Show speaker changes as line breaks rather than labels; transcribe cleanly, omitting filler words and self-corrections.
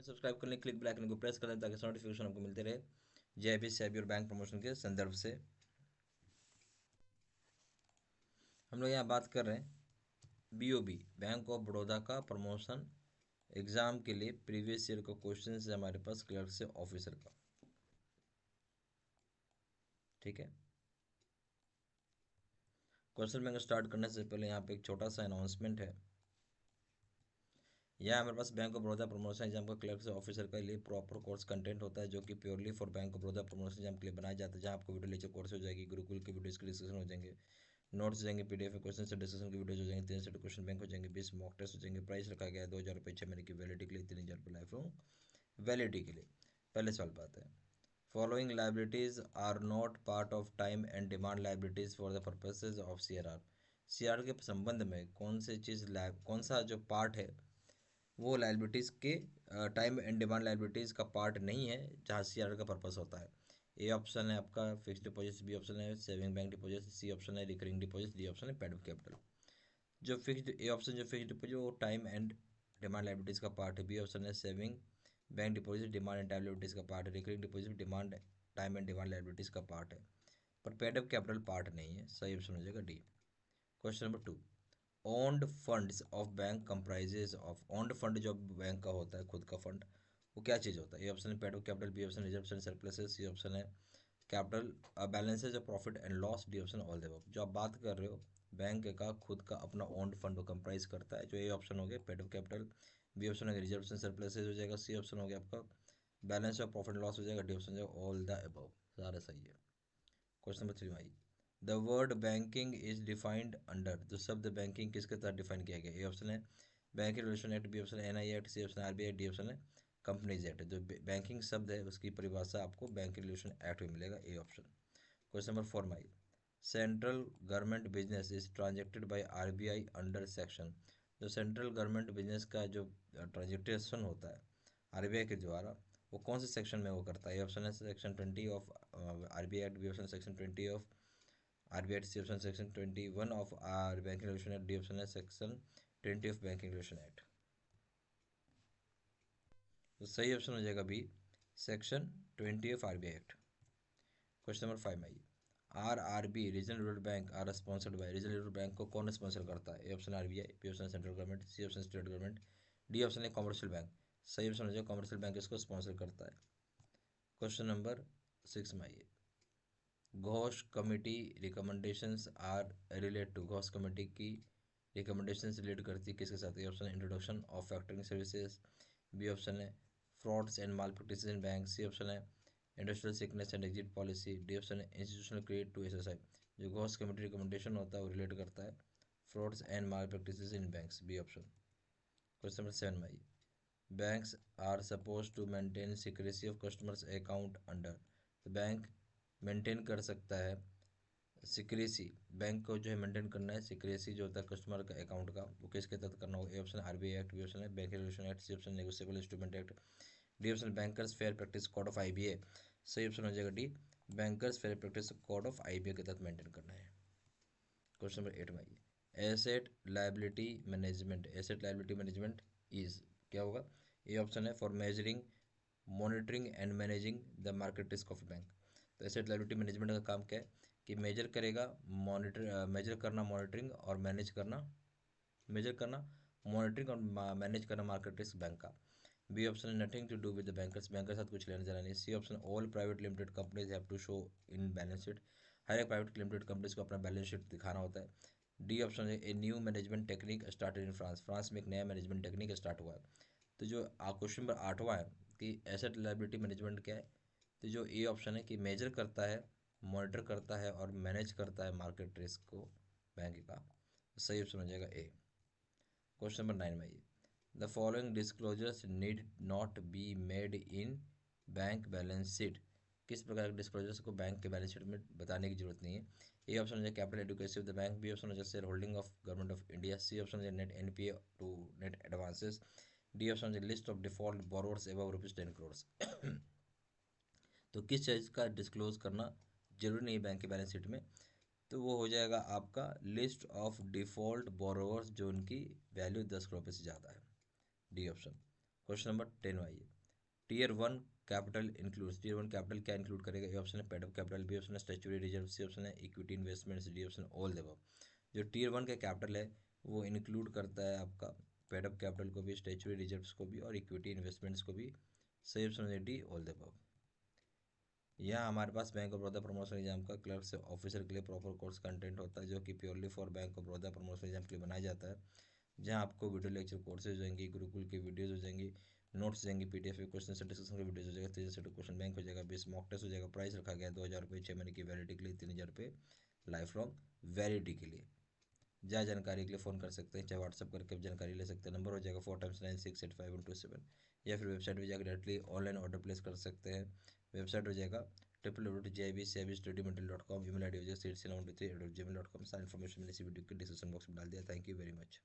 Channel subscribe करने click bell icon को press कर दें ताकि नोटिफिकेशन आपको मिलते रहे जेआईबी सेबी और बैंक प्रमोशन के संदर्भ से। हम लोग यहाँ बात कर रहे हैं बीओबी बैंक ऑफ बड़ौदा का प्रमोशन एग्जाम के लिए प्रीवियस ईयर का क्वेश्चन है हमारे पास क्लर्क से ऑफिसर का। ठीक है, क्वेश्चन बैंक स्टार्ट करने से पहले यहाँ पे एक छोटा सा अनाउंसमेंट है। यहाँ हमारे पास bank of Baroda promotion exam का क्लर्क से ऑफिसर के लिए प्रॉपर कोर्स कंटेंट होता है जो कि purely for bank of Baroda promotion exam के लिए बनाया जाता है, जहाँ आपको वीडियो लेक्चर कोर्स हो जाएगी, गुरुकुल की वीडियोस के डिस्कशन हो जाएंगे, नोट्स हो जाएंगे, पीडीएफ क्वेश्चन से डिस्कशन की वीडियोज हो जाएंगे, 3 सेट क्वेश्चन बैंक हो जाएंगे, 20 मॉक टेस्ट हो जाएंगे। प्राइस रखा गया है 2,000 रुपये 6 महीने की वैलिडिटी के लिए, 3,000 रुपये लाइफ लॉन्ग वैलिडिटी के लिए। पहले सवाल पाते हैं, following liabilities are not part of time and demand liabilities for the purposes of CRR. CRR के संबंध में कौन सी चीज़ कौन सा जो पार्ट है वो लाइबिलिटीज़ के टाइम एंड डिमांड लाइबिलिटीज़ का पार्ट नहीं है, जहाँ सीआरआर का पर्पस होता है। ए ऑप्शन है आपका फिक्स डिपॉजिट, बी ऑप्शन है saving bank deposit, C option है रिकरिंग डिपॉजिट, डी ऑप्शन है पेड अप कैपिटल। जो फिक्स्ड ए ऑप्शन जो फिक्स डिपॉजिट वो टाइम एंड डिमांड लाइबिलिटीज़ का पार्ट है, बी ऑप्शन है saving bank deposit demand and time liabilities का part है, recurring deposit demand time and demand liabilities का पार्ट है, पर पेड अप कैपिटल पार्ट नहीं है। सही ऑप्शन हो जाएगा D. Question number 2, owned funds of bank comprises of. Owned fund जो बैंक का होता है खुद का फंड, वो क्या चीज़ होता है? ए ऑप्शन है paid up capital, B option reserve and surpluses, C option है capital balances of profit and loss, D option all the above. जो आप बात कर रहे हो बैंक का खुद का अपना ओन्ड फंड को कंप्राइज करता है, जो ए ऑप्शन हो गया paid up capital, B option हो गया रिजर्व एंड सरप्लसेज हो जाएगा, सी ऑप्शन हो गया आपका balance of profit and loss हो जाएगा, डी ऑप्शन हो जाएगा ऑल द अबव। सारा सही है। क्वेश्चन नंबर 3 भाई, the word banking is defined under. जो शब्द बैंकिंग किसके तहत डिफाइन किया गया? ए ऑप्शन है bank regulation act, B option है NI act, C option RBI, D option है कंपनीज एक्ट। जो बैंकिंग शब्द है उसकी परिभाषा आपको बैंक रेगुलेशन एक्ट में मिलेगा, A option. Question number 4 my, central government business is transacted by RBI under section. जो सेंट्रल गवर्नमेंट बिजनेस का जो ट्रांजेक्टेशन होता है आरबीआई के द्वारा, वो कौन से सेक्शन में वो करता है? ए ऑप्शन है section 20 of RBI act, B option section 20 of RBI act, C option section 21 of R banking regulation act, D option है section 20 of banking regulation act. तो सही ऑप्शन हो जाएगा B, section 20 of RBI act. Question number 5 में R B regional rural bank are sponsored by. Regional rural bank को कौन sponsor करता है? A option RBI, B option central government, C option state government, D option है commercial bank. सही option हो जाएगा commercial bank इसको स्पॉन्सर करता है। क्वेश्चन नंबर 6 में आइए, Ghosh committee recommendations are relate to. Ghosh committee की रिकमेंडेशंस रिलेट करती है किसके साथ? ए ऑप्शन है introduction of factoring services, B option है frauds and malpractices in bank, C option है industrial sickness and exit policy, D option है institutional credit to SSI. जो घोष कमेटी रिकमेंडेशन होता है वो रिलेट करता है frauds and malpractices in banks, B option. Question number 7 में आइए, banks are suppose to maintain secrecy of customers account under. तो बैंक मेंटेन कर सकता है सिक्रेसी, बैंक को जो है मेंटेन करना है सिक्रेसी जो होता है कस्टमर का अकाउंट का, वो किसके तहत करना होगा? A option RBI act, B option है bank regulation act, C option negotiable instrument act, D option bankers fair practice code of IBA. सही ऑप्शन हो जाएगा D, bankers fair practice code of IBA के तहत मेंटेन करना है। Question number 8 में आइए, asset liability management. Asset liability management is क्या होगा? ए ऑप्शन है for measuring monitoring and managing the market risk of bank. तो एसेट लायबिलिटी मैनेजमेंट का काम क्या है कि मेजर करेगा, मेजर करना मॉनिटरिंग और मैनेज करना, मेजर करना मॉनिटरिंग और मैनेज करना मार्केट रिस्क बैंक का। बी ऑप्शन है nothing to do with the bankers, bank के साथ कुछ लेना देना नहीं। C option all private limited companies have to show in balance sheet. हर एक प्राइवेट लिमिटेड कंपनीज को अपना बैलेंस शीट दिखाना होता है। डी ऑप्शन है a new management technique started in France. France में एक नया मैनेजमेंट टेक्निक स्टार्ट हुआ है। तो जो क्वेश्चन नंबर 8वां है कि एसेट लायबिलिटी मैनेजमेंट क्या है, तो जो ए ऑप्शन है कि मेजर करता है, मॉनिटर करता है और मैनेज करता है मार्केट रिस्क को बैंक का। सही ऑप्शन हो जाएगा ए। क्वेश्चन नंबर 9 में ये, the following disclosures need not be made in bank balance sheet. किस प्रकार के डिस्क्लोजर्स को बैंक के बैलेंस शीट में बताने की जरूरत नहीं है? ए ऑप्शन है capital adequacy of the bank, B option है shareholding of government of India, C option है net NPA to net advances, D option है list of default borrowers above ₹10 crore. तो किस चीज़ का डिस्क्लोज करना जरूरी नहीं है बैंक के बैलेंस शीट में? तो वो हो जाएगा आपका लिस्ट ऑफ डिफ़ॉल्ट बोरोवर्स जो उनकी वैल्यू 10 करोड़ रुपये से ज़्यादा है, डी ऑप्शन। क्वेश्चन नंबर 10 आइए, tier 1 capital includes, tier 1 capital क्या इंक्लूड करेगा? ए ऑप्शन है paid up capital, B option है स्टैच्यूटरी रिजर्व, सी ऑप्शन है equity investments, D option all the above. जो टीयर 1 का कैपिटल है वो इंक्लूड करता है आपका पेड अप कैपिटल को भी, स्टैच्यूटरी रिजर्व्स को भी और इक्विटी इन्वेस्टमेंट्स को भी। सही ऑप्शन है डी ऑल द अबव। यहाँ हमारे पास bank of Baroda promotion exam का क्लर्क से ऑफिसर के लिए प्रॉपर कोर्स कंटेंट होता है जो कि purely for bank of Baroda promotion exam के लिए बनाया जाता है, जहाँ आपको वीडियो लेक्चर कोर्सेज हो जाएंगी, गुरुकुल की वीडियोज हो जाएंगी, नोट्स जाएंगी, पीडीएफ क्वेश्चन से डिस्कशन की वीडियोज हो जाएगा, 3 से 2 क्वेश्चन बैंक हो जाएगा, 20 मॉक टेस्ट हो जाएगा। प्राइस रखा गया 2,000 रुपये 6 महीने की वैलिडिटी के लिए, 3,000 रुपये लाइफ लॉन्ग वैलिडिटी के लिए। ज्यादा जानकारी के लिए फ़ोन कर सकते हैं, चाहे व्हाट्सअप करके भी जानकारी ले सकते हैं। नंबर हो जाएगा 4x9685127, या फिर वेबसाइट पर जाकर डायरेक्टली ऑनलाइन ऑर्डर प्लेस कर सकते हैं। वेबसाइट हो जाएगा www.jibstudymental.com, ईमेल आईडी हो जाएगा seats93@gmail.com। सारी इन्फॉर्मेशन मैंने इसी वीडियो के डिस्क्रिप्शन बॉक्स में डाल दिया। Thank you very much.